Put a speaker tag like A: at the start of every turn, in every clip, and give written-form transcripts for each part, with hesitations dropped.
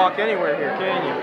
A: walk anywhere here, can you?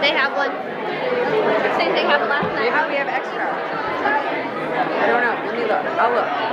B: They have one. Same thing happened last night.
C: Yeah, we have extra. I don't know. Let me look. I'll look.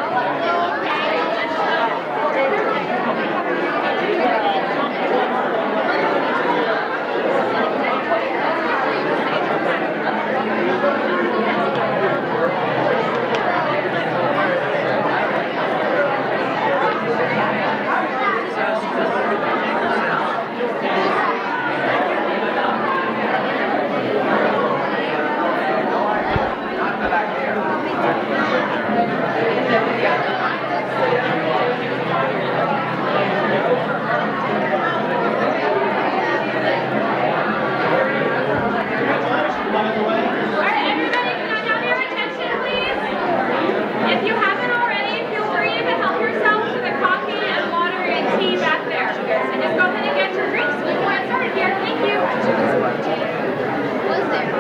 A: If you haven't already, feel free to help yourself to the coffee and water and tea back there. And just go ahead and get your drinks. We can get started here. Thank you.
B: Was there?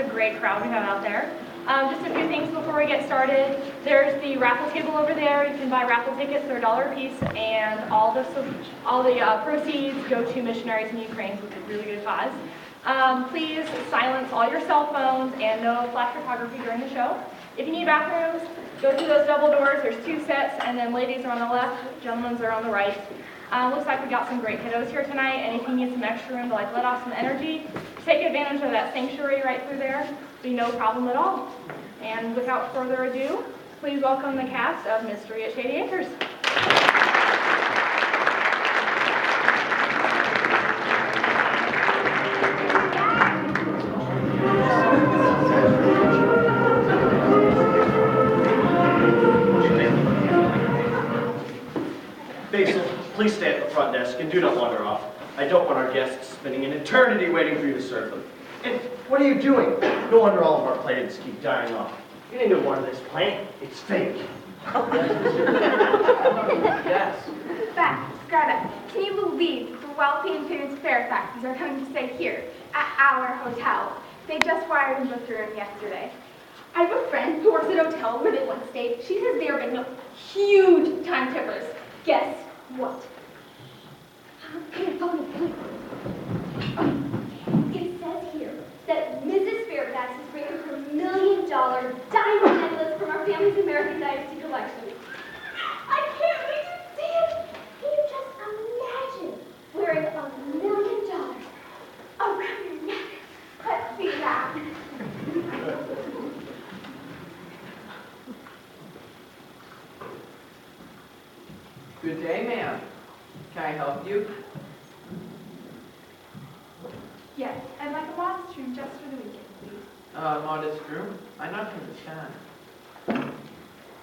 A: a great crowd we have out there. Just a few things before we get started. There's the raffle table over there. You can buy raffle tickets. They're $1 a piece, and all the proceeds go to missionaries in Ukraine, which is a really good cause. Please silence all your cell phones and no flash photography during the show. If you need bathrooms, go through those double doors. There's 2 sets, and then ladies are on the left, gentlemen's are on the right. Looks like we got some great kiddos here tonight, and if you need some extra room to let off some energy, take advantage of that sanctuary right through there. Be no problem at all. And without further ado, please welcome the cast of Mystery at Shady Acres.
D: Basil, please stay at the front desk and do not wander off. I don't want our guests spending an eternity waiting for you to serve them. And what are you doing? No wonder all of our plants keep dying off. You need to water this plant. It's fake.
E: Yes.
B: Beth, Greta, can you believe the wealthy and famous Fairfaxes are coming to stay here at our hotel? They just wired into the room yesterday. I have a friend who works at a hotel where they once stayed. She says they are big, huge time tippers. Guess what? It says here that Mrs. Fairfax is bringing her $1 million diamond necklace from our family's American Dynasty collection. I can't wait to see it. Can you just imagine wearing $1 million around your neck? Let's see that.
E: Good day, ma'am. Can I help you?
B: Yes, I'd like a modest room just for the weekend, please.
E: Modest room? I not understand.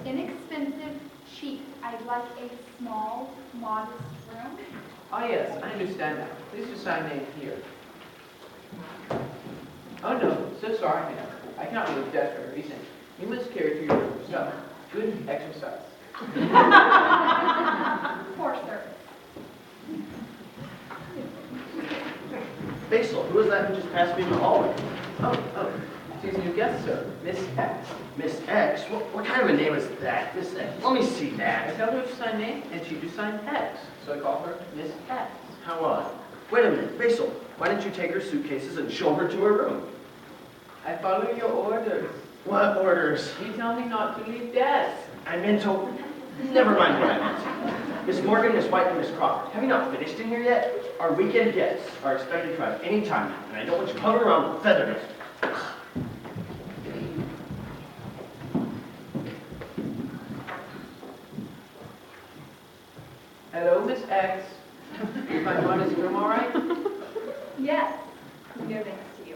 B: Inexpensive, cheap. I'd like a small, modest room.
E: Oh, yes, I understand now. Please just sign name here. Oh, no, so sorry, ma'am. I cannot leave desk for a reason. You must care for your yourself. Good exercise.
B: Poor service.
D: Basil, who is that who just passed me in the hallway?
E: Oh, she's a new guest, sir. Miss X.
D: Miss X? What kind of a name is that? Miss X? Let me see
E: I
D: that.
E: tell her to sign name, and she to sign X. So I call her Miss X.
D: How odd. Wait a minute, Basil. Why didn't you take her suitcases and show her to her room?
E: I follow your orders.
D: What orders?
E: You tell me not to leave desk.
D: I meant to... Never mind what I meant. Miss Morgan, Miss White, and Miss Crawford, have you not finished in here yet? Our weekend guests are expected to arrive any time now, and I don't want you hovering around with feather nest.
E: Hello, Miss X. Is my modest room all right?
B: Yes, no thanks to you.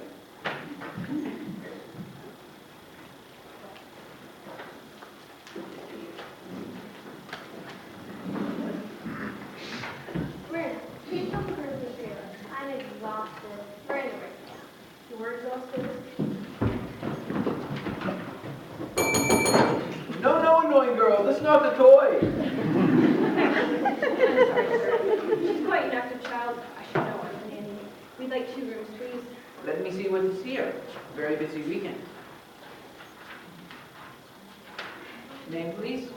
F: Miranda, please don't hurt me here. I'm exhausted. Miranda, you were exhausted?
E: No, annoying girl. This is not the toy.
F: She's quite an active child. I should know her, Nanny. We'd like 2 rooms, please.
E: Let me see what is here. Very busy weekend. Name, please.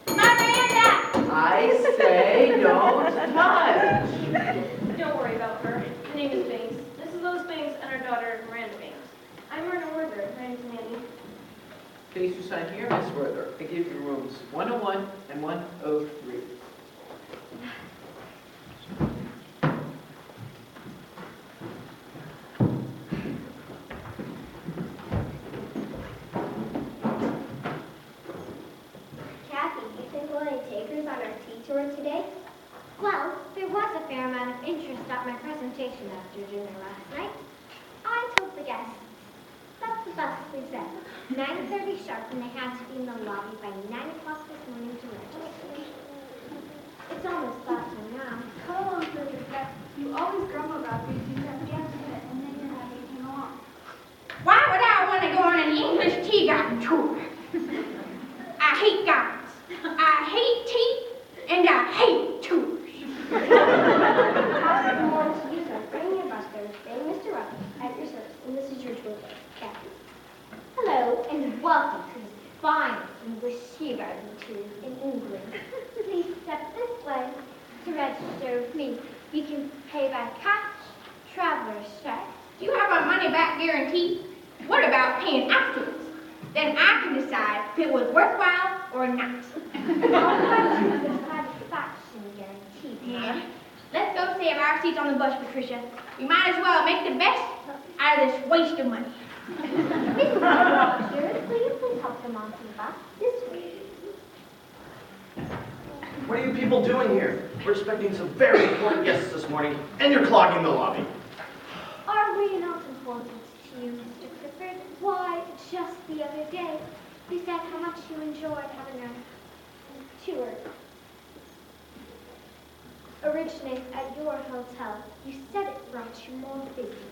B: Miranda!
E: I say don't touch.
F: Don't worry about her. Her name is Banks. This is Lois Banks and her daughter, Miranda Banks. I'm Miranda Werther. My name's Mandy.
E: Please to sign here, Miss Werther. I give you rooms 101 and 103.
F: Kathy, you think we'll any takers on our tea tour today?
G: Well, there was a fair amount of interest at my presentation after dinner last night. I told the guests that the bus was at 9:30 sharp and they had to be in the lobby by 9 o'clock this morning to register. It's almost that time now.
B: Come along, Mr. Beth. You always grumble about these things at the end of it, and then you're happy to come along.
H: Why would I want to go on an English tea garden tour? I hate gardens. I hate tea, and I hate tours.
F: Bring your bus Thursday, Mr. Ruffin, at your service, and this is your tour guide, Kathy.
G: welcome to this fine English tea garden tour in England. Please step this way to register with me. You can pay by cash, traveler's check.
H: Do you have a money-back guarantee? What about paying afterwards? Then I can decide if it was worthwhile or not.
G: All questions of satisfaction guaranteed.
H: Yeah. Let's go save our seats on the bus, Patricia. We might as well make the best out of this waste of money.
G: Mrs. Rogers, will you please help them onto the bus? This way.
D: What are you people doing here? We're expecting some very important guests this morning, and you're clogging the lobby.
G: Are we not important to you, Mr. Clifford? Why, just the other day, you said how much you enjoyed having a tour. Originate at your hotel. You said it brought you more business.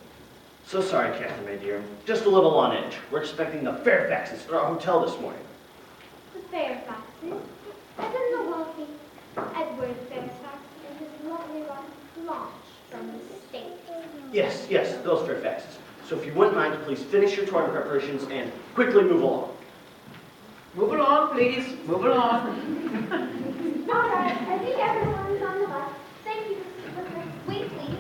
D: So sorry, Captain, my dear. Just a little on edge. We're expecting the Fairfaxes at our hotel this morning.
G: The Fairfaxes, as in the wealthy Edward Fairfax and his lovely wife launched from the States.
D: Yes, those Fairfaxes. So if you wouldn't mind, please finish your tour preparations and quickly move along.
E: Move along, please. Move along.
G: All right, I think everyone's on the bus. Thank you, Mr. Clifford. Wait, please.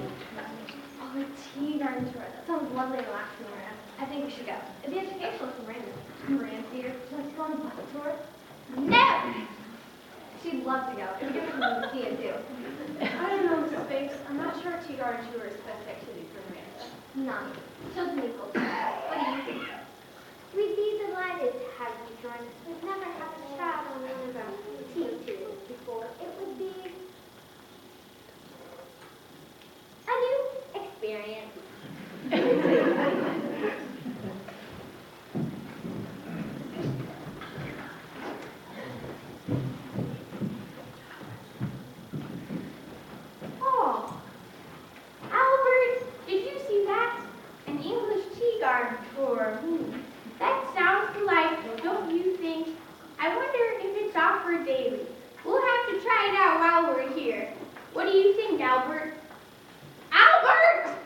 A: Oh, a tea garden tour. That sounds lovely and relaxing, Miranda. I think we should go. It'd be educational for Miranda. Miranda, dear, would you like to go on a bus tour?
H: No!
A: She'd love to go. It'd give her something to see and do. I don't know, Mrs. Banks. I'm not sure a tea garden tour is the best activity for Miranda.
G: None. She'll be equal to that. What do you think? We'd be delighted to have you join us. We've never had to travel on one of our tea tours before. It would be a new experience.
H: Oh, Albert, did you see that? An English tea garden tour. That sounds delightful, don't you think? I wonder if it's offered daily. We'll have to try it out while we're here. What do you think, Albert? Albert!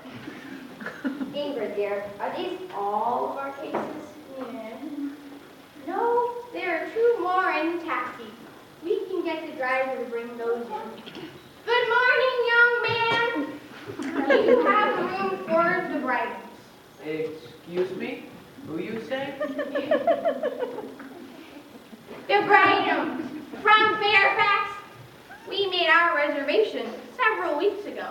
B: Ingrid, dear, are these all of our cases?
H: Yeah. No, there are two more in the taxi. We can get the driver to bring those in. Good morning, young man. Do you have room for the bridals?
E: Excuse me? Who you say?
H: The bridals from Fairfax. We made our reservation several weeks ago.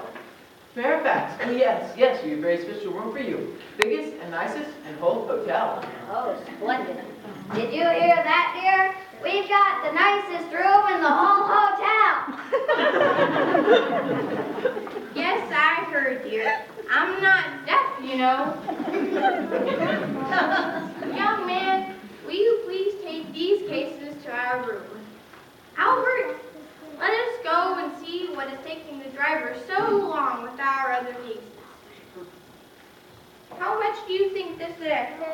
E: Fairfax. Oh, yes, we have a very special room for you. Biggest and nicest and whole hotel.
B: Oh, splendid. Did you hear that, dear? We've got the nicest room in the whole hotel.
H: Yes, I heard, dear. I'm not deaf, you know. Young man, will you please take these cases to our room? Albert, let us go and see what is taking the driver so long with our other cases. How much do you think this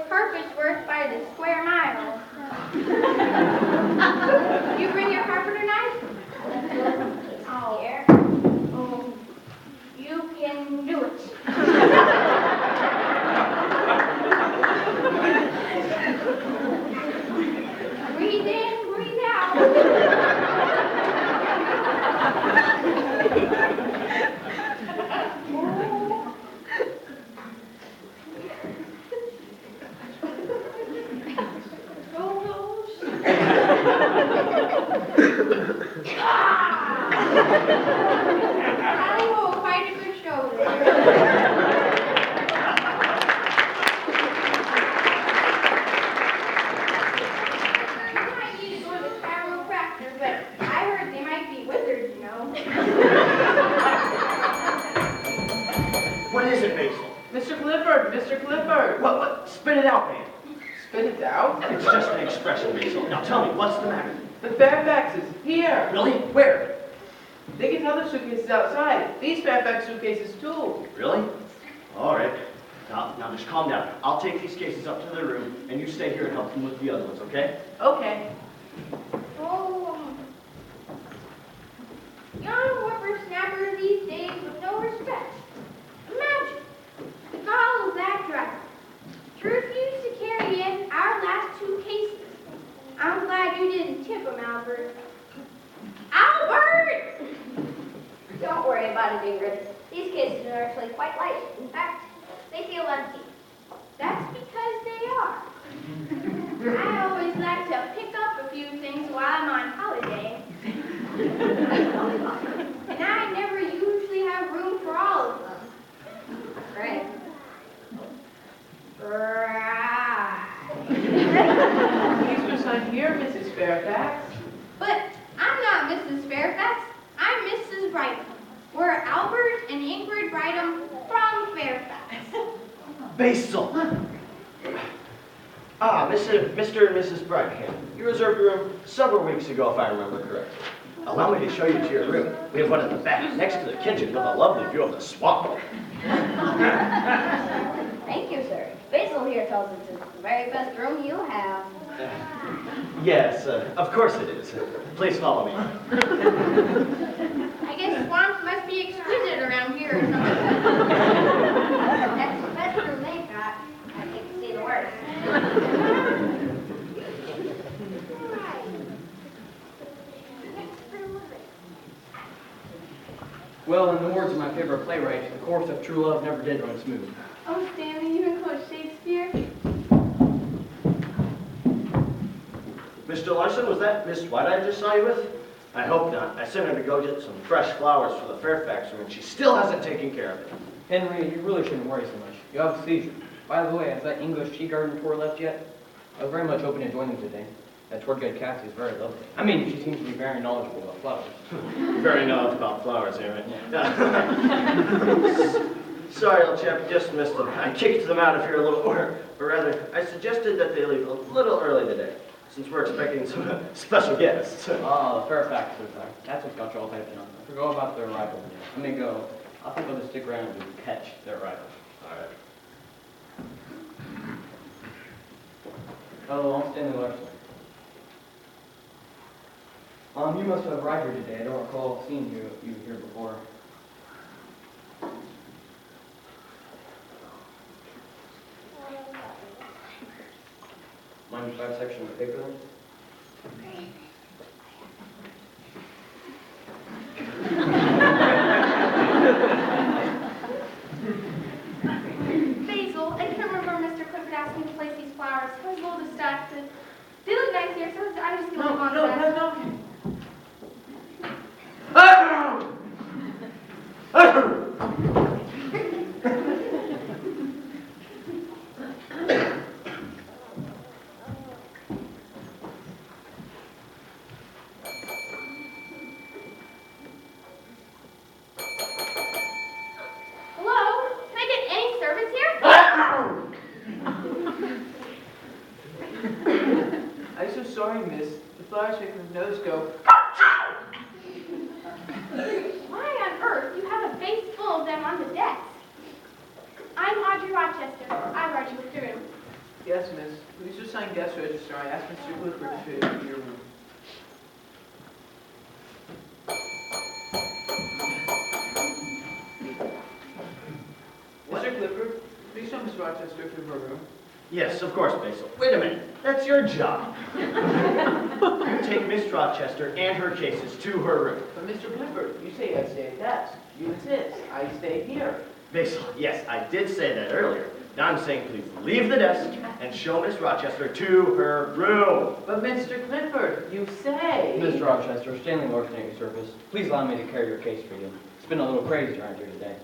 H: carpet's worth by the square mile? You bring your carpenter knife? Oh, here. Oh, you can do it. Breathe in, breathe out. Oh, quite a good show there. You might need to go to the chiropractor, but I heard they might be withered, you know.
D: What is it, Basil?
E: Mr. Clifford, Mr. Clifford.
D: What? Spit it out, man.
E: Spit it out.
D: It's just an expression, Basil. Now tell me, what's the matter?
E: The Fairfaxes, here.
D: Really? Where?
E: They get other suitcases outside. These Fairfax suitcases, too.
D: Really? All right. Now just calm down. I'll take these cases up to their room, and you stay here and help them with the other ones, okay?
E: Okay.
H: Oh, young whippersnappers these days with no respect. Imagine the gall of that driver to refuse to carry in our last two cases.
B: quite light. In fact, they feel empty.
H: That's because they are. I always like to pick up a few things while I'm on holiday. And I never usually have room for all of them.
B: Right.
H: Right.
E: These are signed here, Mrs. Fairfax.
H: But I'm not Mrs. Fairfax. I'm Mrs. Brighton. We're Albert and Ingrid Brighton from Fairfax.
D: Basil! Ah, Mr. and Mrs. Brightham. You reserved a room several weeks ago, if I remember correctly. Allow me to show you to your room. We have one in the back, next to the kitchen, with a lovely view of the swamp.
B: Thank you, sir. Basil here tells us it's the very best room you have.
D: Yes, of course it is. Please follow me.
H: I guess swamps must be exquisite around here or something.
B: That's the best room they've got. I hate to see the worst.
I: Well, in the words of my favorite playwright, the course of true love never did run smooth.
H: Oh, Stanley, you can quote Shakespeare?
D: Mr. Larson, was that Miss White I just saw you with? I hope not. I sent her to go get some fresh flowers for the Fairfax room, and she still hasn't taken care of it.
I: Henry, you really shouldn't worry so much. You have a seizure. By the way, has that English tea garden tour left yet? I was very much hoping to join them today. That tour guide Cassie is very lovely. I mean, she seems to be very knowledgeable about flowers.
D: Very knowledgeable about flowers, Aaron. Sorry, old chap, you just missed them. I kicked them out of here a little, or rather, I suggested that they leave a little early today, since we're expecting some special guests.
I: Ah, the Fairfax is there. That's what got you all hyped up. I forgot about their arrival. Let me go. I think I'll just stick around and catch their arrival.
D: All right.
I: Hello, I'm Stanley Larson. You must have arrived here today. I don't recall seeing you here before. Mind if I have a section of the paper then?
H: Basil, I can't remember Mr. Clifford asked me to place these flowers. I was a little distracted. They look nice here, so I'm just going to move on to that.
E: No.
H: Hello? Can I get any service here?
E: I'm so sorry, miss. The flowers make her nose go.
H: Why on earth do you have a vase full of them on the desk? I'm Audrey Rochester. I brought you with the room.
E: Yes, miss. Please just sign guest register. I asked Mr. Clifford to show you to your room. Mr. Clifford, please show Miss Rochester to her room.
D: Yes, of course, Basil. Wait a minute. That's your job. You take Miss Rochester and her cases to her room.
E: But Mr. Clifford, you say I stay at desk. You insist. I stay here.
D: Basil, yes, I did say that earlier. Now I'm saying please leave the desk and show Miss Rochester to her room.
E: But Mr. Clifford, you say...
I: Mr. Rochester, Stanley Larson at your service. Please allow me to carry your case for you. It's been a little crazy around here today.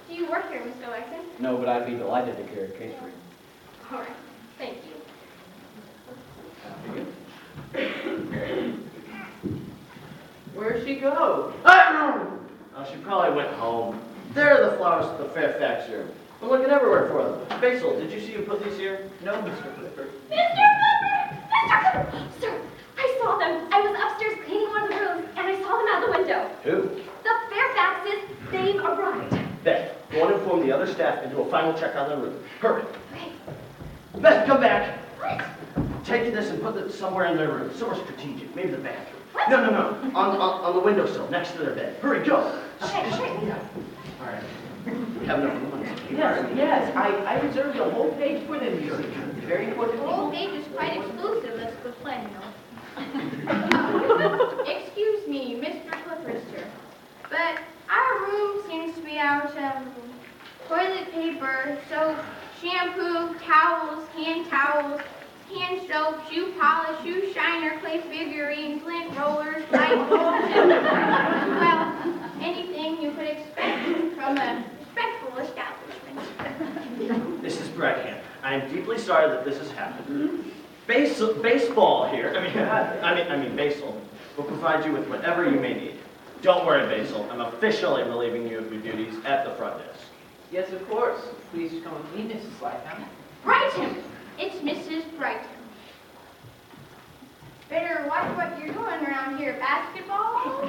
H: Do you work here, Mr. Larson?
I: No, but I'd be delighted to carry your case for you.
H: All right. Thank you.
E: Where'd she go?
D: Oh, she probably went home. There are the flowers at the Fairfax room. I'm looking everywhere for them. Basil, did you see who put these here?
E: No, Mr. Clifford.
B: Mr. Clifford! Mr. Clifford! Sir, I saw them. I was upstairs cleaning one of the rooms, and I saw them out the window.
D: Who?
B: The Fairfaxes, they've arrived.
D: Beth, go and inform the other staff and do a final check on the room. Hurry.
B: Okay.
D: Beth, come back.
B: What?
D: Take this and put it somewhere in their room. Somewhere strategic. Maybe the bathroom.
B: What?
D: No. On the windowsill next to their bed. Hurry, go.
B: Okay.
D: All right. We have enough money.
E: Yes. I reserved a whole page for them, you see. Very important
H: The whole
E: people.
H: page is quite exclusive, let's go play now. Excuse me, Mr. Clifford, sir. But our room seems to be out of toilet paper, soap, shampoo, towels, hand soap, shoe polish, shoe shiner, clay figurines, lint rollers, light bulbs, and, well, anything you could expect from a respectful establishment.
D: Mrs. Breckham, I am deeply sorry that this has happened. Baseball here, I mean Basil, will provide you with whatever you may need. Don't worry, Basil. I'm officially relieving you of your duties at the front desk.
E: Yes, of course. Please come with me, Mrs. Lighthouse.
H: Brighton! It's Mrs. Brighton. Better watch what you're doing around here, basketball.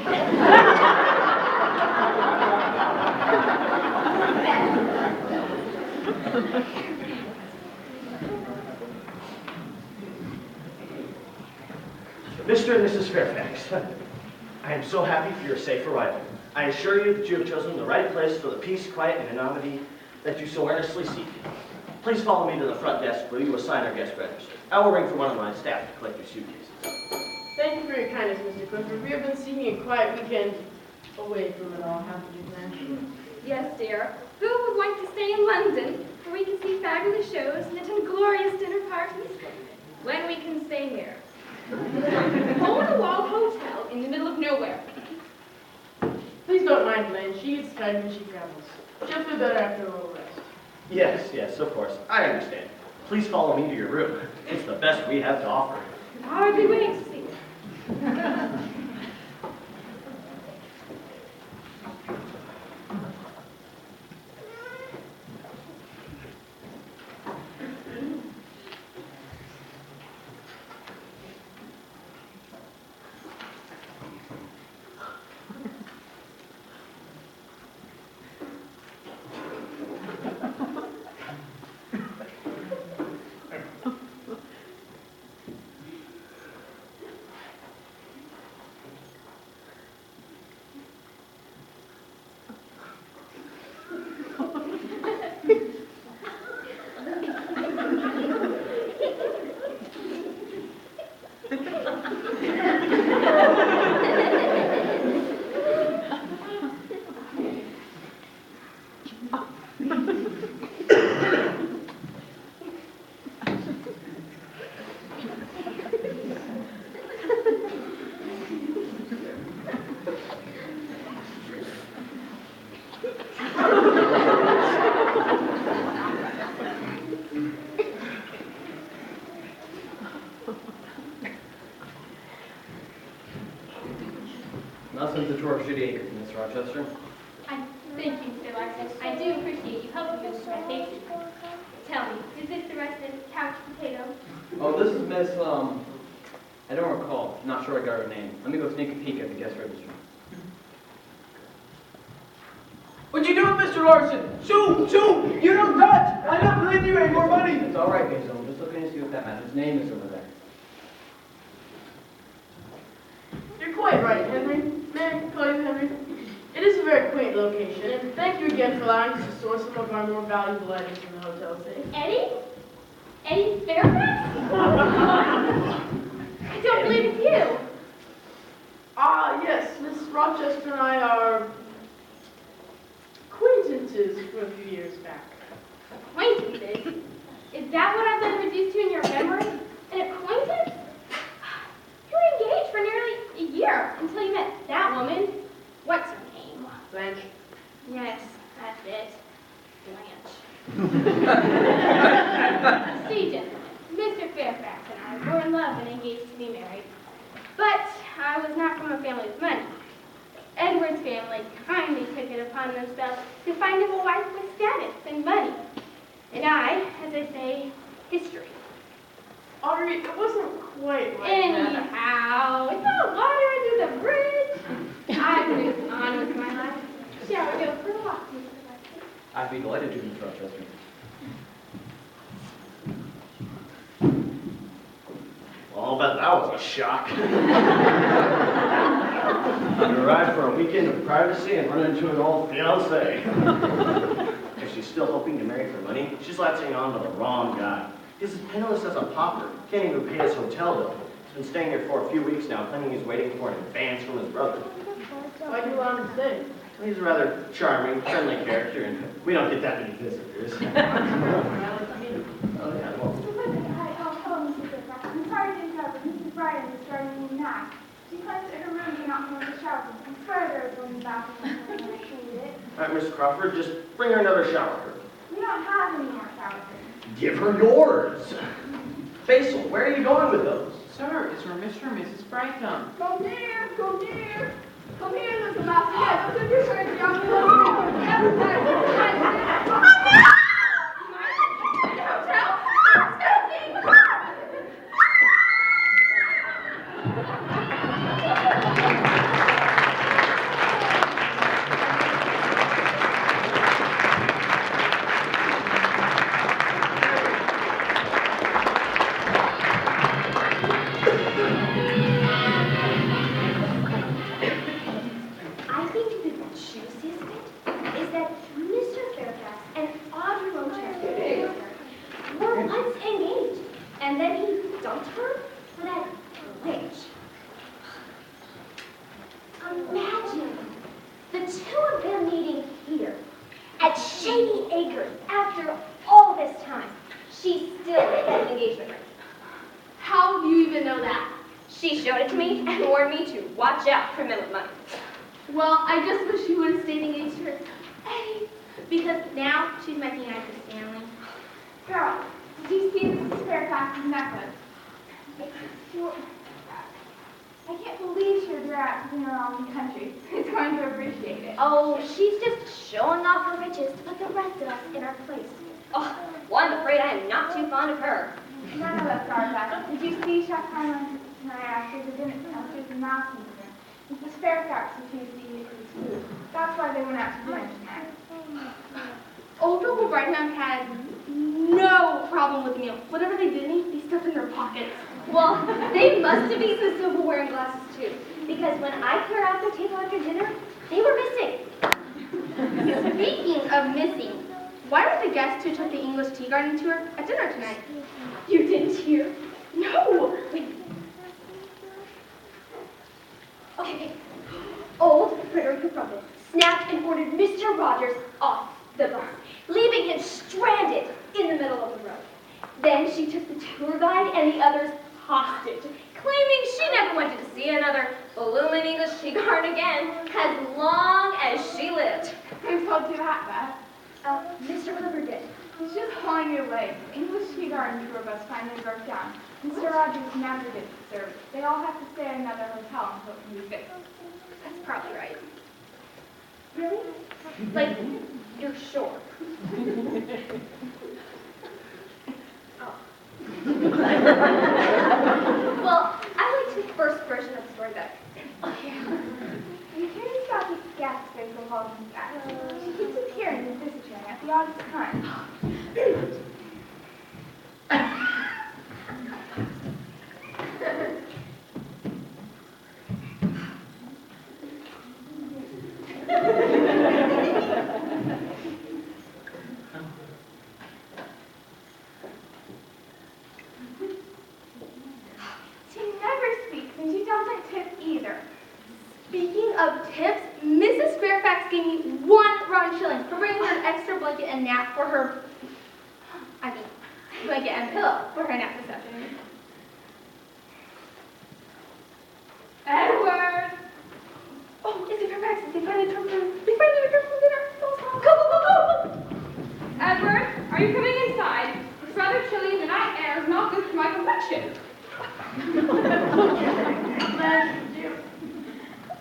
D: Mr. and Mrs. Fairfax, I am so happy for your safe arrival. I assure you that you have chosen the right place for the peace, quiet, and anonymity that you so earnestly seek. Please follow me to the front desk where you will sign our guest register. I will ring for one of my staff to collect your suitcases.
J: Thank you for your kindness, Mr. Clifford. We have been seeking a quiet weekend away from it all, haven't you, Glenn?
B: Yes, dear. Who would like to stay in London, where we can see fabulous shows and attend glorious dinner parties, when we can stay here? Hole-in-the-wall hotel in the middle of nowhere.
J: Please don't mind Glenn. She gets tired when she travels. She'll feel better after a little rest.
D: Yes, of course. I understand. Please follow me to your room. It's the best we have to offer.
B: Hardly waiting to see it.
I: Nothing to tour of Shady Acres, Miss Rochester.
H: Thank you, Mr. Larson. I do appreciate you helping me with my patient. Tell me, is this the resident couch potato?
I: Oh, this is Miss, I don't recall. Not sure I got her name. Let me go sneak a peek at the guest register.
E: What you doing, Mr. Larson? Shoo! You don't touch! I don't believe you any more money!
I: It's all right, Basil. I'm just looking to see what that man's name is over there.
J: You're quite right, Henry. May I call you Henry? It is a very quaint location, and thank you again for allowing us to store some of our more valuable items from the hotel today.
H: Eddie? Eddie Fairfax? I don't believe it's you.
J: Ah, yes, Miss Rochester and I are acquaintances for a few years back.
H: Acquaintances? Is that what I've been reduced to in your memory? An acquaintance? You were engaged for nearly a year until you met that woman. What's her name?
J: Blanche.
H: Yes, that's it. Blanche. See, gentlemen, Mr. Fairfax and I were in love and engaged to be married. But I was not from a family with money. Edward's family kindly took it upon themselves to find him a wife with status and money. And I, as I say, history.
J: Audrey, it wasn't quite like that.
H: Anyhow, it's all water under the bridge. I've moved on with my life. Shall we go for a walk, Mr. Larson?
I: I'd be delighted to, Miss Rochester.
D: Well, I'll bet that was a shock. You arrive for a weekend of privacy and run into an old fiancé. If she's still hoping to marry for money, she's latching on to the wrong guy. He's as penniless as a pauper. Can't even pay his hotel bill. He's been staying here for a few weeks now, claiming he's waiting for an advance from his brother.
J: Why do you allow him to stay?
D: He's a rather charming, friendly character, and we don't get that many visitors. Oh, yeah, well,
K: Hello, Mrs. Fairfax. I'm sorry to interrupt, but Mrs. Bryan is driving me mad. She claims that her room cannot handle the shower. I swear there was one in the bathroom when I cleaned it.
D: all right, Miss Crawford, just bring her another shower curtain.
K: We don't have any more shower curtains.
D: Give her yours. Basil, where are you going with those?
E: Sir, it's where Mr. and Mrs. Fry come.
K: Come here, come here. Come here, little mouse. Yes, look at your shirt, young
B: I think the juiciest bit is that Mr. Fairfax and Audrey Rochester were once engaged, and then he dumped her for that witch. Imagine the two of them meeting here at Shady Acres after all this time. She still has an engagement ring.
H: How do you even know that?
B: She showed it to me and warned me to watch out for men with money.
H: Well, I just wish you would have stayed engaged to her. Hey, because now she's my fiancé, Stanley.
K: Girl, did you see Mrs. Fairfax's necklace? I can't believe she would wear out to dinner all in the country. It's going to appreciate it.
B: Oh, she's just showing off her riches to put the rest of us in our place. Oh, well, I'm afraid I am not too fond of her.
K: None of us are, Beth. Did you see Chef Hyman tonight after the dinner? After the mouse dinner? Mrs. Fairfax refused to eat his food. That's why they went out to dinner tonight.
H: Old Uncle Brightham had no problem with the meal. Whatever they did eat, they stuffed in their pockets.
B: Well, they must have eaten the silverware and glasses too, because when I cleared out their table after dinner, they were missing.
H: Speaking of missing, why were the guests who took the English tea garden tour at dinner tonight?
B: You didn't hear?
H: No!
B: Okay. Old Frederica Crumpet snapped and ordered Mr. Rogers off the bus, leaving him stranded in the middle of the road. Then she took the tour guide and the others hostage, claiming she never wanted to see another blooming English tea garden again as long as she lived.
K: Who told you that, Beth?
B: Mr. Clifford did.
K: It's just pulling your leg. The English tea garden tour bus finally broke down. Mr. Rogers never did the service. They all have to stay at another hotel until it can be fixed.
B: That's probably right. Really? Like, you're sure? Oh. Well, I liked the first version of the story better.
K: Okay. I'm curious about this guest Basil Holden's back. She keeps appearing and disappearing at the oddest time. She never speaks and she doesn't tip either.
H: Speaking of tips, Mrs. Fairfax gave me 1 round shilling for bringing her an extra blanket and nap for her, blanket and pillow for her nap this afternoon.
K: Edward!
H: Oh, Mrs. Fairfax, they finally returned from dinner. Go, go, go, go!
A: Edward, are you coming inside? It's rather chilly and the night air is not good for my complexion.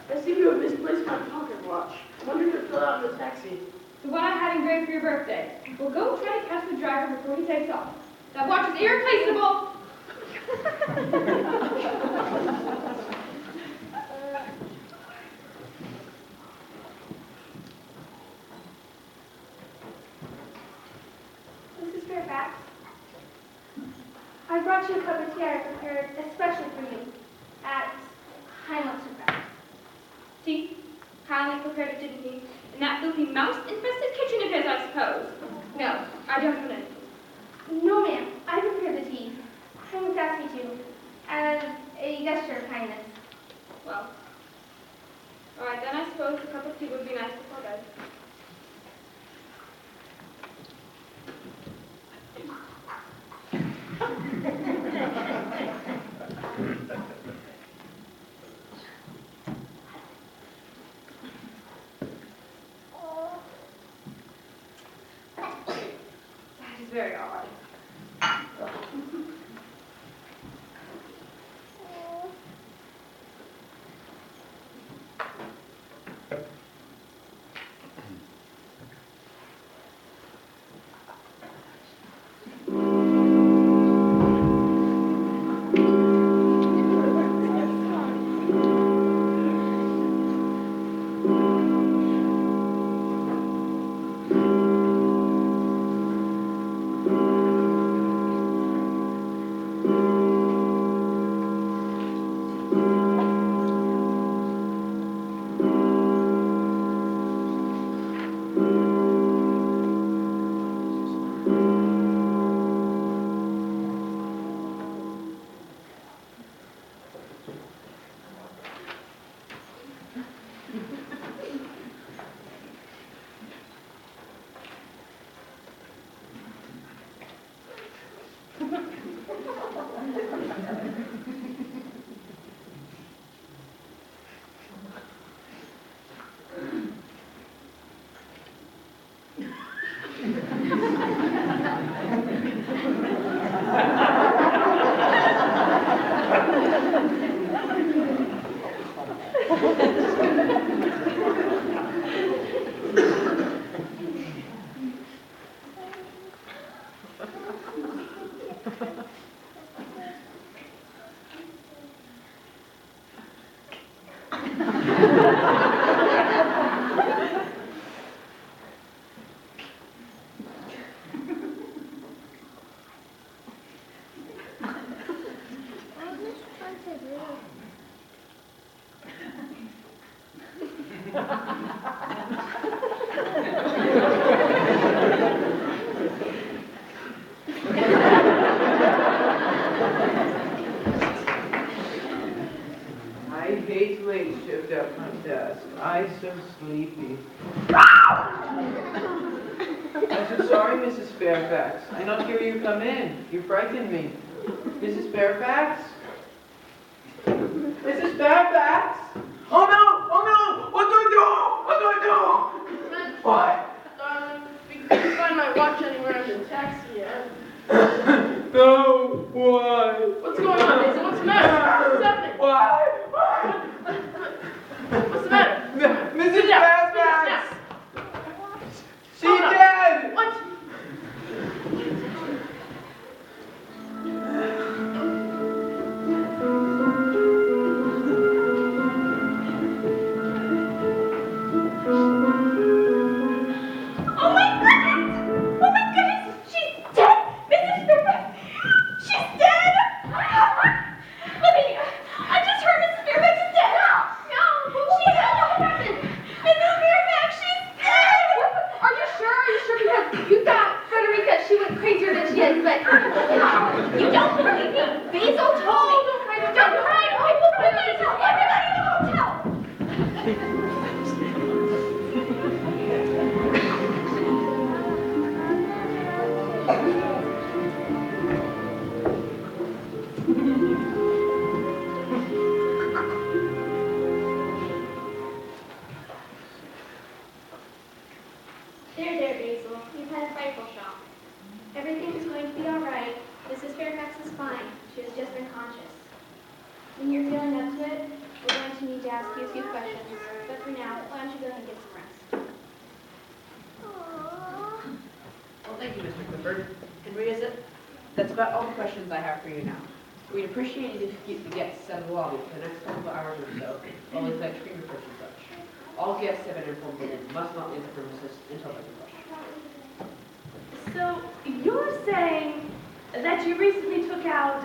J: I seem to have misplaced my pocket watch. Wonder if it fell out in the taxi.
A: The one I had engraved for your birthday. We'll go try to catch the driver before he takes off. That watch is irreplaceable.
K: Mrs. Fairfax, I brought you a cup of tea I prepared especially for you at Heimlich's Fairfax.
A: Tea, kindly prepared it to me in that filthy mouse-infested kitchen of his, I suppose. No, I don't want anything.
H: No, ma'am. I prepared the tea. Heimlich asked me to, as a gesture of kindness.
A: Well, all right, then I suppose a cup of tea would be nice before
E: I hate late shift at my desk. I so sleepy. I'm so sorry, Mrs. Fairfax. I not hear you come in. You frightened me. Mrs. Fairfax? Mrs. Fairfax? Oh no! Oh no! What do I do? What do I do? What?
J: We couldn't find my watch anywhere in the taxi yet.
E: No, why?
J: What's going on, Mason? What's the matter? What's happening?
E: Why?
J: What's the matter?
E: Mrs.
J: Sit down.
E: Fairfax! She
J: Hold on.
E: dead!
J: What?
B: Oh my goodness! Oh my goodness! She's dead! Mrs. Fairfax! She's dead! Let me... I just heard Mrs. Fairfax is dead! No! She's dead! What happened? Mrs. Fairfax, she's dead! Are you sure? Are you sure? Because you thought Frederica, she went crazier than she is, but... You don't believe me? Basil told me. Don't cry! I will put it in everybody in the hotel!
F: There, Basil. You've had a frightful shock. Everything's going to be all right. Mrs. Fairfax is fine. She has just been conscious. When you're feeling up to it, we're going to need to ask you a few questions. But for now, why don't you go ahead and get some rest?
L: Well, thank you, Mr. Clifford. And Rita, that's about all the questions I have for you now. We'd appreciate it if you keep the guests out of the lobby for the next couple of hours or so, while we collect fingerprints and such. All guests have been informed that they must not leave the premises until there's a question.
A: So you're saying that you recently took out,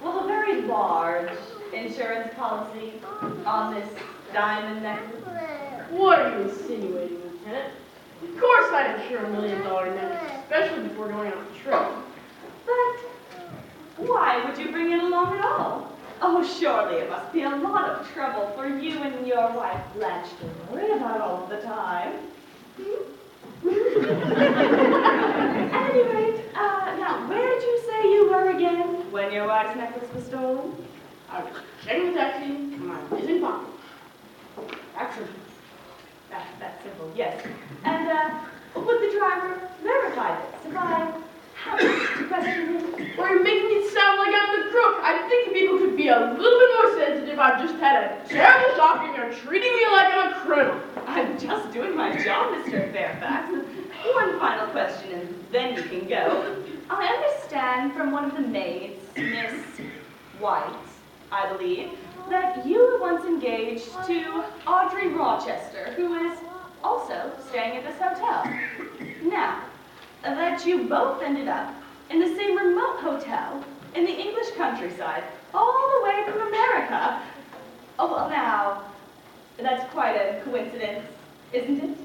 A: well, a very large insurance policy on this diamond necklace?
J: What are you insinuating, Lieutenant? Of course I'd insure $1 million necklace, especially before going on a trip.
A: But why would you bring it along at all? Oh, surely it must be a lot of trouble for you and your wife Blanche to worry about all of the time. At any rate, now, where did you say you were again when your wife's necklace was stolen?
J: I was checking the taxi, my missing pocket. That's simple.
A: That's simple, yes. And, would the driver verify this if I happened to question him?
J: Or you're making it sound like I'm the crook. I think people could be a little bit more sensitive. I've just had a terrible shock and you're treating me like I'm a criminal.
A: I'm just doing my job, Mr. Fairfax. One final question and then you can go. I understand from one of the maids, Miss White, I believe, that you were once engaged to Audrey Rochester, who is also staying at this hotel. Now, that you both ended up in the same remote hotel in the English countryside, all the way from America. Oh, well, now, that's quite a coincidence, isn't it?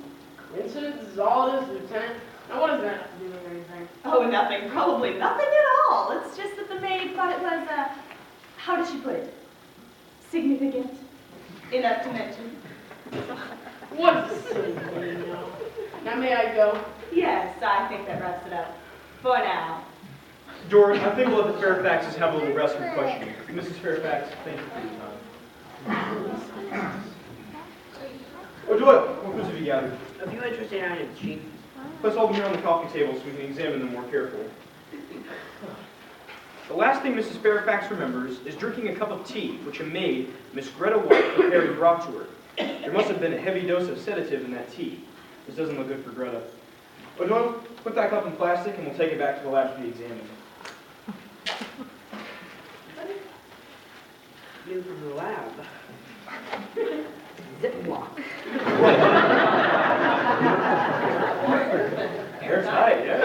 J: Coincidence is all it is, Lieutenant. Now what does that have to do with anything?
A: Oh, nothing, probably nothing at all. It's just that the maid thought it was, how did she put it? Significant enough to mention.
J: What's the silly thing now? Now may I go?
A: Yes, I think that wraps it up. For now.
D: Jordan, I think we'll let the Fairfaxes have a little rest from questioning. Mrs. Fairfax, thank you for your time. Oh, Doyle, what goods have you gathered?
L: A few interesting items, Chief.
D: Let's hold them here on the coffee table so we can examine them more carefully. The last thing Mrs. Fairfax remembers is drinking a cup of tea, which a maid, Miss Greta White, prepared and brought to her. There must have been a heavy dose of sedative in that tea. This doesn't look good for Greta. O'Doyle, put that cup in plastic and we'll take it back to the lab to be examined.
L: New from the lab. Ziploc.
D: Airtight, yeah.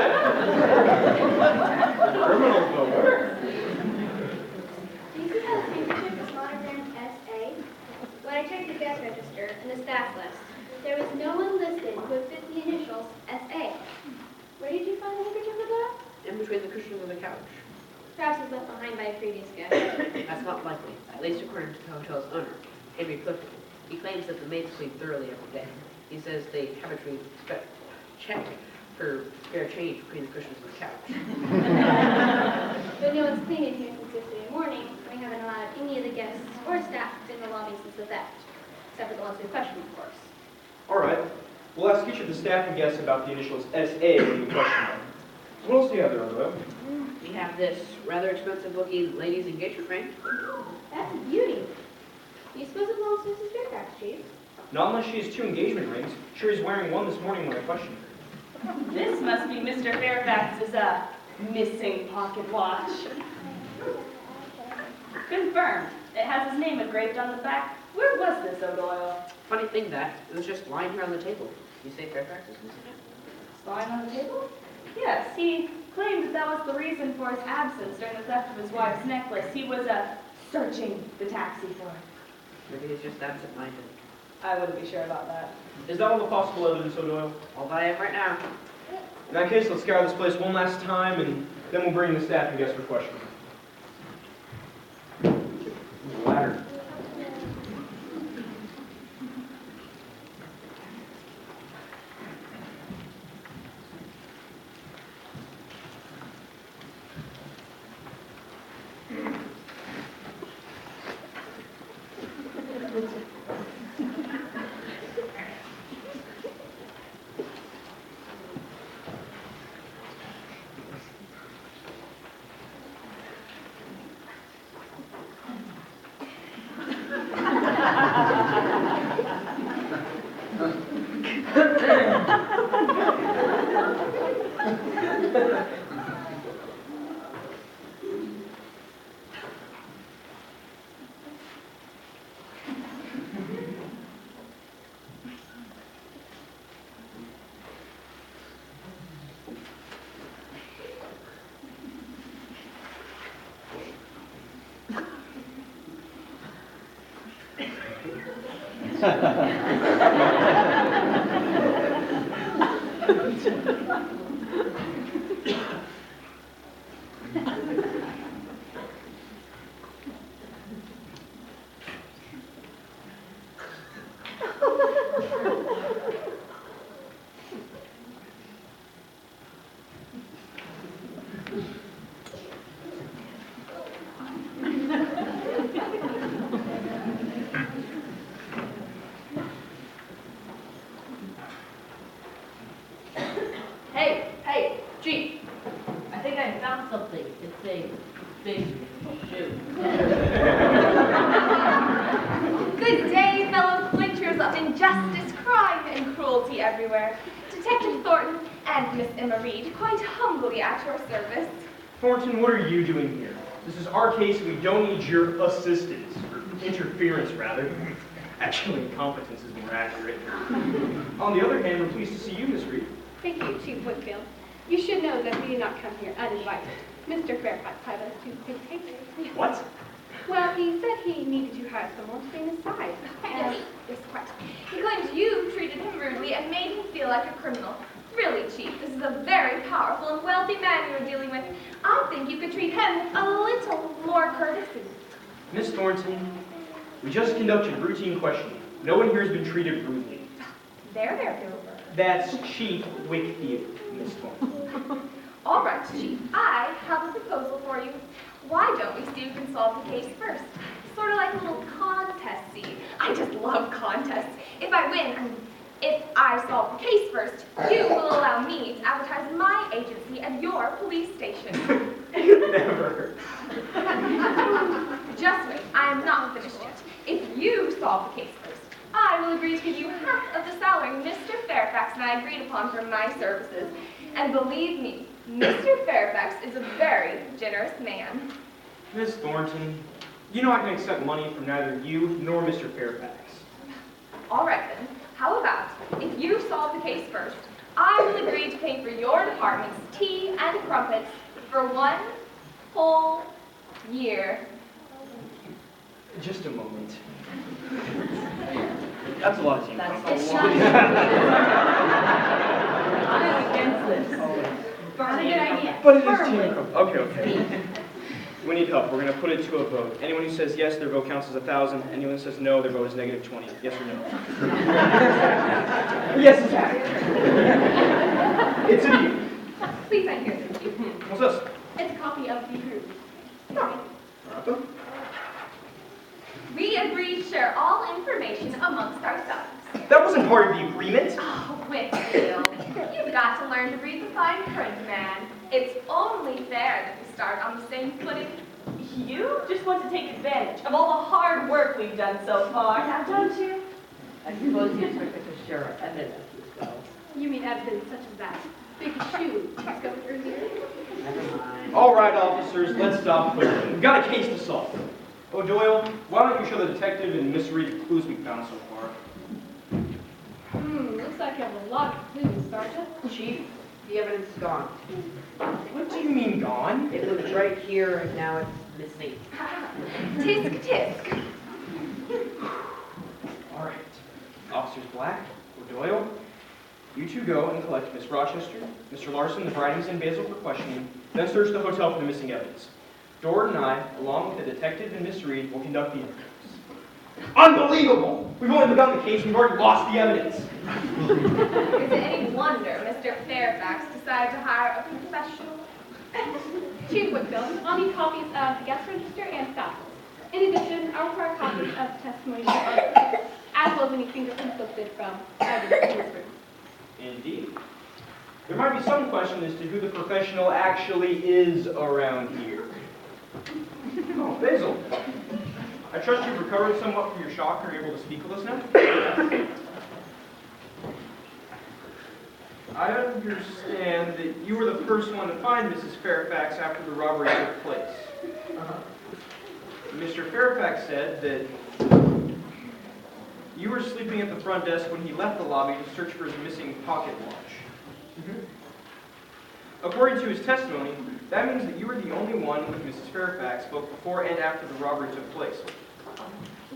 D: Criminals know where.
F: Do you see how this Perhaps it was left behind by a previous guest.
L: That's not likely, at least according to the hotel's owner, Henry Clifton. He claims that the maids clean thoroughly every day. He says they habitually check for spare change between the cushions of the couch.
F: But no one's cleaned in here since yesterday morning. We haven't allowed any of the guests or staff in the lobby since the theft. Except for the ones we questioned, of course.
M: All right. We'll ask each of the staff and guests about the initials SA when you question them. What else do you have there, Roberto?
L: We have this rather expensive looking ladies' engagement ring.
F: That's a beauty. Do you suppose it belongs to Mrs. Fairfax, Chief?
M: Not unless she has 2 engagement rings. Sure, he's wearing one this morning when I questioned her.
A: This must be Mr. Fairfax's missing pocket watch. Confirmed. It has his name engraved on the back. Where was this, O'Doyle?
L: Funny thing that, it was just lying here on the table. You say Fairfax is missing it?
A: Lying on the table? Yes, he claimed that was the reason for his absence during the theft of his wife's necklace. He was searching the taxi for it.
L: Maybe he's just absent-minded.
A: I wouldn't be sure about that.
M: Is that all the possible evidence, O'Doyle?
L: All that I have right now.
M: In that case, let's scour this place one last time, and then we'll bring in the staff and guests for questioning. Ladder.
A: Hey, Chief.
L: I think I found something. It's a big shoe.
B: Good day, fellow quenchers of injustice, crime, and cruelty everywhere. Detective Thornton and Miss Emma Reed, quite humbly at your service.
M: Thornton, what are you doing here? This is our case. We don't need your assistance, or interference, rather. Actually, incompetence is more accurate. On the other hand, we're pleased to see you, Miss Reed.
F: Thank you, Chief Whitfield. You should know that we did not come here uninvited. Mr. Fairfax had us to dictate.
M: What?
F: Well, he said he needed to hire someone to be on his side.
B: Yes, quite. He claims you treated him rudely and made him feel like a criminal. Really, Chief, this is a very powerful and wealthy man you are dealing with. I think you could treat him with a little more courtesy.
M: Miss Thornton, we just conducted routine questioning. No one here has been treated rudely.
B: There, Gilbert.
M: That's Chief Wickfield, Miss Thornton.
B: All right, Chief, I have a proposal for you. Why don't we see who can solve the case first? Sort of like a little contest, see? I just love contests. If I solve the case first, you will allow me to advertise my agency at your police station.
M: Never.
B: Just wait, I am not finished yet. If you solve the case first, I will agree to give you half of the salary Mr. Fairfax and I agreed upon for my services. And believe me, Mr. Fairfax is a very generous man.
M: Miss Thornton, you know I can accept money from neither you nor Mr. Fairfax.
B: All right then, how about if you solve the case first, I will agree to pay for your department's tea and crumpets for 1 whole year.
M: Just a moment. That's a lot of team.
L: That's a lot.
A: I'm against this.
F: Not a good idea.
M: But it is team. Okay. We need help. We're going to put it to a vote. Anyone who says yes, their vote counts as 1,000. Anyone who says no, their vote is -20. Yes or no? Yes, it's happening. It's a you.
A: Please sign here.
M: What's this?
A: It's a copy of the agreement.
B: We agree to share all information amongst ourselves.
M: That wasn't part of the agreement.
B: Oh, Whitfield, you've got to learn to read the fine print, man. It's only fair that we start on the same footing.
A: You just want to take advantage of all the hard work we've done so far, now don't you?
L: I suppose you expect us to share evidence as well.
A: You mean evidence such as that big shoe discovered earlier?
L: Never mind.
M: All right, officers, let's stop quickly. We've got a case to solve. O'Doyle, why don't you show the detective and Miss Reed the clues we found so far?
A: Looks like you have a lot of clues, Sergeant.
L: Chief, the evidence is gone.
M: What do you mean gone?
L: It was right here and now it's missing.
B: Tisk, tisk.
M: All right. Officers Black, O'Doyle, you two go and collect Miss Rochester, Mr. Larson, the Bridings, and Basil for questioning, then search the hotel for the missing evidence. Dord and I, along with the detective and Miss Reed, will conduct the interviews. Unbelievable! We've only begun the case, we've already lost the evidence.
B: Is it any wonder Mr. Fairfax decided to hire a professional?
A: Chief Whitfield, I'll need copies of the guest register and faculty. In addition, I'll require copies of the testimony from others, as well as any fingerprints lifted from evidence.
M: Indeed. There might be some question as to who the professional actually is around here. Oh, Basil. I trust you've recovered somewhat from your shock and are able to speak with us now? I understand that you were the first one to find Mrs. Fairfax after the robbery took place. Mr. Fairfax said that you were sleeping at the front desk when he left the lobby to search for his missing pocket watch. According to his testimony, that means that you were the only one with Mrs. Fairfax both before and after the robbery took place.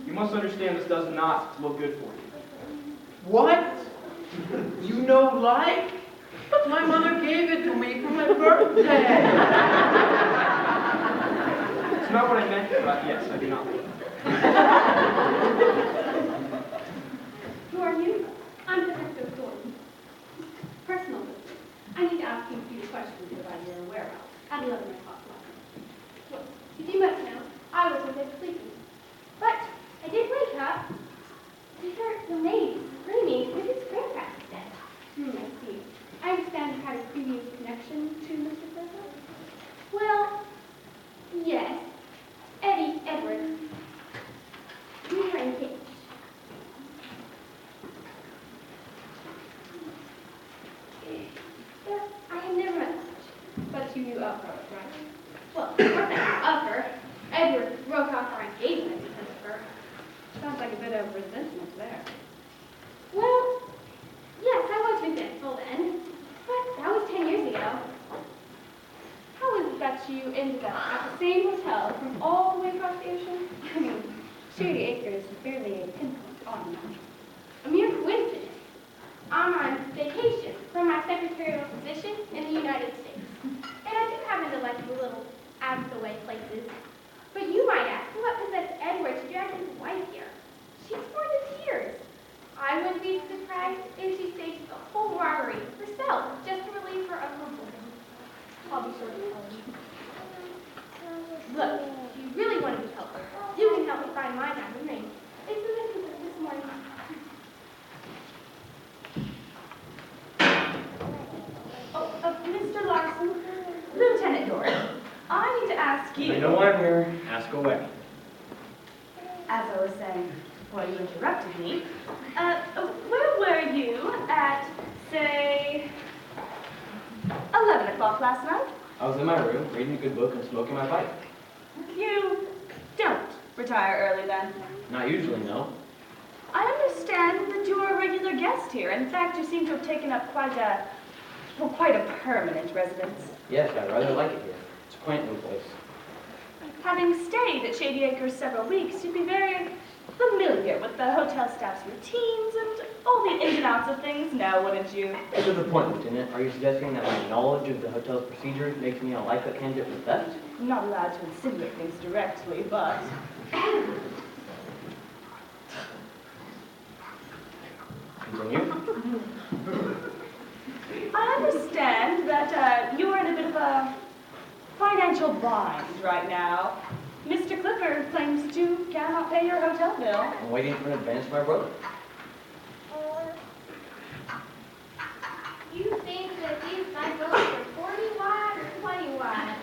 M: You must understand this does not look good for you.
E: What? You know like? My mother gave it to me for my birthday.
M: It's not what I meant, but yes, I do not.
A: Who are you? I'm Detective Thornton. Personal business. I need to ask you a few questions about your whereabouts at 11 o'clock last night. Well, as you must know, I was in bed sleeping. But I did wake up. I heard the maid screaming, Mrs. Fairfax is dead. I see. I understand you had a previous connection to Mr. Fairfax? Well, yes. Eddie Edwards. We were engaged. Well, I have never met such. But you knew of her, right? Well, of course I knew of her. Edward broke off our engagement because of her. Sounds like a bit of resentment there. Well, yes, I was resentful then. But that was 10 years ago. How is it that you ended up at the same hotel from all the way across the ocean? I mean, Shady Acres is barely a pinpoint on the map. A mere coincidence. I'm on vacation from my secretarial position in the United States. And I do happen to like the little out-of-the-way places. But you might ask, what possessed Edward to drag his wife here? She's more than tears. I wouldn't be surprised if she staged the whole robbery herself just to relieve her of her boredom. I'll be sure to tell you. Look, if you really want to be helpful, you can help me find my diamond ring. It's missing this morning.
B: Mr. Larson, Lieutenant Dord, I need to ask you.
M: I know I'm here. Ask away.
B: As I was saying before you interrupted me, where were you at, say, 11 o'clock last night?
I: I was in my room, reading a good book and smoking my pipe.
B: You don't retire early then?
I: Not usually, no.
B: I understand that you are a regular guest here. In fact, you seem to have taken up quite a permanent residence.
I: Yes, I rather like it here. It's a quaint new place.
B: Having stayed at Shady Acres several weeks, you'd be very familiar with the hotel staff's routines and all the ins and outs of things now, wouldn't you?
I: To the point, Lieutenant, are you suggesting that my knowledge of the hotel's procedures makes me a likely candidate for theft?
N: I'm not allowed to insinuate things directly, but...
I: Continue.
N: I understand that you're in a bit of a financial bind right now. Mr. Clifford claims that you cannot pay your hotel bill.
I: I'm waiting for an advance from my brother.
F: You think that these light bulbs are 40 watt or 20 watt?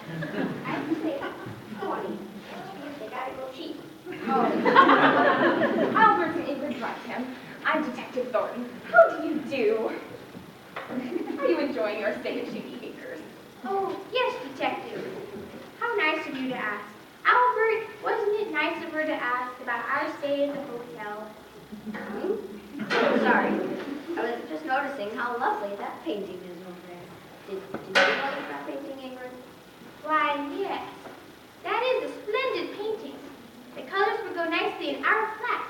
F: I'd say 20. They gotta go cheap.
A: Oh. Albert and Ingrid Rockham. I'm Detective Thornton. How do you do? Are you enjoying your stay at Shady Acres?
F: Oh, yes, Detective. How nice of you to ask. Albert, wasn't it nice of her to ask about our stay at the hotel?
B: Oh, sorry. I was just noticing how lovely that painting is over there. Did you notice that painting, Ingrid?
F: Why, yes. That is a splendid painting. The colors would go nicely in our flat.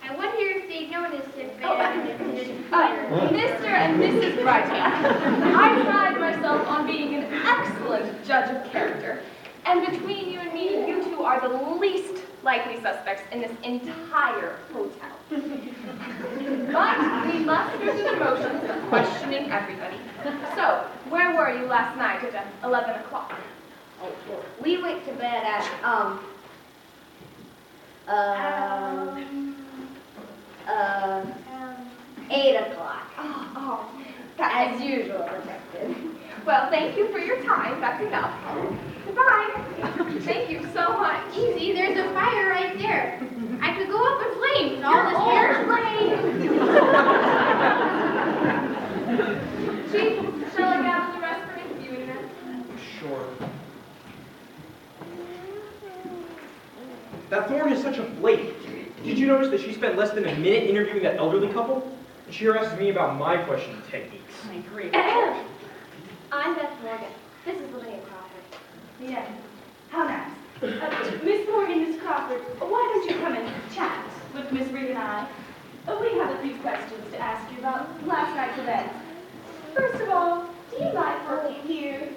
F: I wonder if they'd notice if
A: Mr. and Mrs. Brighton, I pride myself on being an excellent judge of character. And between you and me, you two are the least likely suspects in this entire hotel. But we must go through the motions of questioning everybody. So, where were you last night at 11 o'clock?
B: Oh, well, we went to bed at, 8 o'clock.
A: Oh,
B: As usual, Detective.
A: well, thank you for your time. That's enough. Goodbye. Thank you so much.
F: easy, there's a fire right there. I could go up in flames with all this hair.
A: Chief, shall I gather the rest for interviewing them?
M: Sure. That Thorne is such a flake. Did you notice that she spent less than a minute interviewing that elderly couple? And she harasses me about my questioning techniques.
N: I agree.
G: I'm Beth Morgan. This is Lydia Crawford.
N: Yeah, how nice. Miss Morgan, Miss Crawford, why don't you come and chat with Miss Reed and I? We have a few questions to ask you about last night's event. First of all, do you like working here?